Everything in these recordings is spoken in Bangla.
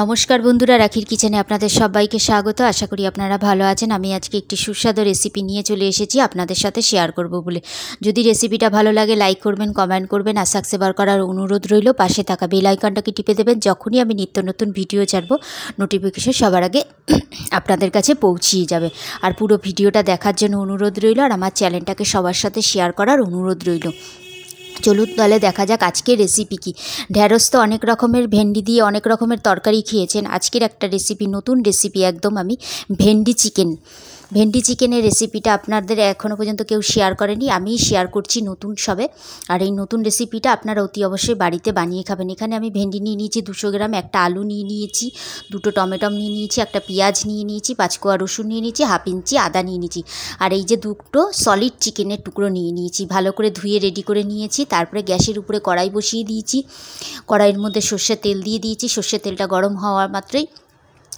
নমস্কার বন্ধুরা, রাখির কিচেনে আপনাদের সবাইকে স্বাগত। আশা করি আপনারা ভালো আছেন। আমি আজকে একটি সুস্বাদু রেসিপি নিয়ে চলে এসেছি আপনাদের সাথে শেয়ার করব বলে। যদি রেসিপিটা ভালো লাগে লাইক করবেন, কমেন্ট করবেন আর সাবস্ক্রাইব করার অনুরোধ রইল। পাশে থাকা বেল আইকনটাকে টিপে দেবেন, যখনই আমি নিত্য নতুন ভিডিও ছাড়ব নোটিফিকেশন সবার আগে আপনাদের কাছে পৌঁছিয়ে যাবে। আর পুরো ভিডিওটা দেখার জন্য অনুরোধ রইল, আর আমার চ্যানেলটাকে সবার সাথে শেয়ার করার অনুরোধ রইল। চলুন তাহলে দেখা যাক আজকের রেসিপি কি। ঢ্যাঁড়স তো অনেক রকমের, ভেন্ডি দিয়ে অনেক রকমের তরকারি খেয়েছেন। আজকের একটা রেসিপি, নতুন রেসিপি একদম, আমি ভেন্ডি চিকেনের রেসিপিটা আপনাদের এখনও পর্যন্ত কেউ শেয়ার করেনি, আমি শেয়ার করছি নতুন সবে। আর এই নতুন রেসিপিটা আপনারা অতি অবশ্যই বাড়িতে বানিয়ে খাবেন। এখানে আমি ভেন্ডি নিয়ে নিয়েছি 200 গ্রাম, একটা আলু নিয়ে নিয়েছি, 2টো টমেটো নিয়ে নিয়েছি, একটা পেঁয়াজ নিয়ে নিয়েছি, 5 কোয়া রসুন নিয়ে নিয়েছি, হাফ ইঞ্চি আদা নিয়ে নিয়েছি। আর এই যে 2টো সলিড চিকেনের টুকরো নিয়ে নিয়েছি, ভালো করে ধুয়ে রেডি করে নিয়েছি। তারপরে গ্যাসের উপরে কড়াই বসিয়ে দিয়েছি, কড়াইয়ের মধ্যে সর্ষের তেল দিয়ে দিয়েছি। সর্ষের তেলটা গরম হওয়ার মাত্রই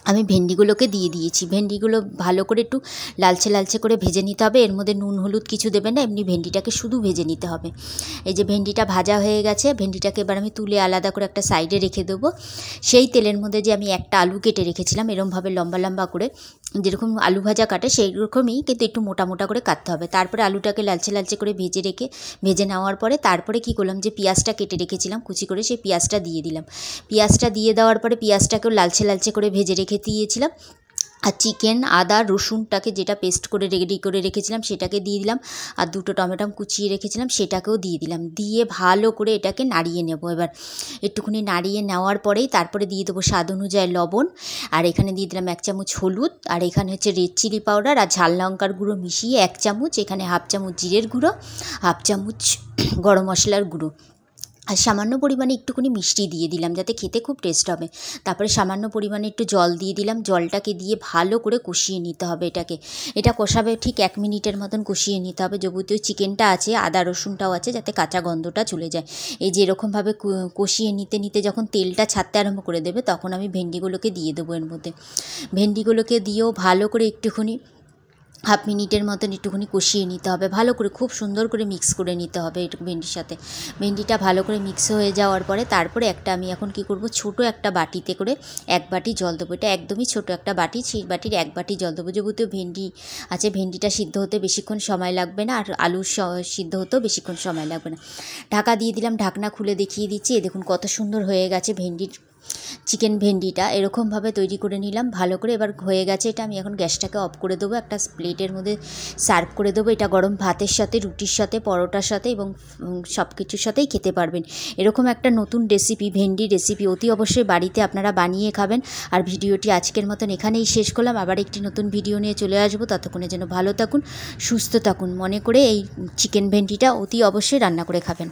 আমি ভেন্ডিগুলোকে দিয়ে দিয়েছি। ভেন্ডিগুলো ভালো করে একটু লালচে লালচে করে ভেজে নিতে হবে। এর মধ্যে নুন হলুদ কিছু দেবেন না, এমনি ভেন্ডিটাকে শুধু ভেজে নিতে হবে। এই যে ভেন্ডিটা ভাজা হয়ে গেছে, ভেন্ডিটাকে এবার আমি তুলে আলাদা করে একটা সাইডে রেখে দেবো। সেই তেলের মধ্যে যে আমি একটা আলু কেটে রেখেছিলাম এরমভাবে লম্বা লম্বা করে, যেরকম আলু ভাজা কাটে সেই রকমই, কিন্তু একটু মোটা মোটা করে কাটতে হবে। তারপরে আলুটাকে লালচে লালচে করে ভেজে নেওয়ার পরে তারপরে কী করলাম, যে পেঁয়াজটা কেটে রেখেছিলাম কুচি করে, সেই পেঁয়াজটা দিয়ে দিলাম। পেঁয়াজটা দিয়ে দেওয়ার পরে পেঁয়াজটাকেও লালচে লালচে করে ভেজে রেখে দিয়েছিলাম। আর চিকেন, আদা, রসুনটাকে যেটা পেস্ট করে রেডি করে রেখেছিলাম সেটাকে দিয়ে দিলাম। আর 2টো টমেটো কুচিয়ে রেখেছিলাম সেটাকেও দিয়ে দিলাম। দিয়ে ভালো করে এটাকে নাড়িয়ে নেব। এবার একটুখানি নাড়িয়ে নেওয়ার পরেই তারপরে দিয়ে দেবো স্বাদ অনুযায়ী লবণ। আর এখানে দিয়ে দিলাম 1 চামচ হলুদ। আর এখানে হচ্ছে রেড চিলি পাউডার আর ঝাল লঙ্কার গুঁড়ো মিশিয়ে 1 চামচ। এখানে হাফ চামচ জিরের গুঁড়ো, হাফ চামচ গরম মশলার গুঁড়ো, আর সামান্য পরিমাণে একটুখানি মিষ্টি দিয়ে দিলাম যাতে খেতে খুব টেস্ট হবে। তারপরে সামান্য পরিমাণে একটু জল দিয়ে দিলাম। জলটাকে দিয়ে ভালো করে কষিয়ে নিতে হবে এটা কষাবে ঠিক 1 মিনিটের মতন কষিয়ে নিতে হবে। যাবতীয় চিকেনটা আছে, আদা রসুনটাও আছে, যাতে কাঁচা গন্ধটা চলে যায়। এই যে এরকমভাবে কষিয়ে নিতে নিতে যখন তেলটা ছাড়তে আরম্ভ করে দেবে তখন আমি ভেন্ডিগুলোকে দিয়ে দেবো এর মধ্যে। ভেন্ডিগুলোকে দিয়েও ভালো করে একটুখানি হাফ মিনিটের মতন একটুখানি কষিয়ে নিতে হবে ভালো করে, খুব সুন্দর করে মিক্স করে নিতে হবে একটু ভেন্ডির সাথে। ভেন্ডিটা ভালো করে মিক্স হয়ে যাওয়ার পরে তারপরে আমি এখন কি করব, ছোটো একটা বাটিতে করে 1 বাটি জল দেবো। এটা একদমই ছোটো একটা বাটি, সেই বাটির 1 বাটি জল দেবো। যেহেতু ভেন্ডি আছে, ভেন্ডিটা সিদ্ধ হতে বেশিক্ষণ সময় লাগবে না, আর আলু সিদ্ধ হতেও বেশিক্ষণ সময় লাগবে না। ঢাকা দিয়ে দিলাম, ঢাকনা খুলে দেখিয়ে দিচ্ছি। দেখুন কত সুন্দর হয়ে গেছে চিকেন ভেন্ডিটা। এরকমভাবে তৈরি করে নিলাম ভালো করে। এবার হয়ে গেছে এটা, আমি এখন গ্যাসটাকে অফ করে দেবো। একটা প্লেটের মধ্যে সার্ভ করে দেবো। এটা গরম ভাতের সাথে, রুটির সাথে, পরোটার সাথে এবং সব কিছুর সাথেই খেতে পারবেন। এরকম একটা নতুন রেসিপি, ভেন্ডি রেসিপি, অতি অবশ্যই বাড়িতে আপনারা বানিয়ে খাবেন। আর ভিডিওটি আজকের মতন এখানেই শেষ করলাম। আবার একটি নতুন ভিডিও নিয়ে চলে আসবো। ততক্ষণে যেন ভালো থাকুন, সুস্থ থাকুন, মনে করে এই চিকেন ভেন্ডিটা অতি অবশ্যই রান্না করে খাবেন।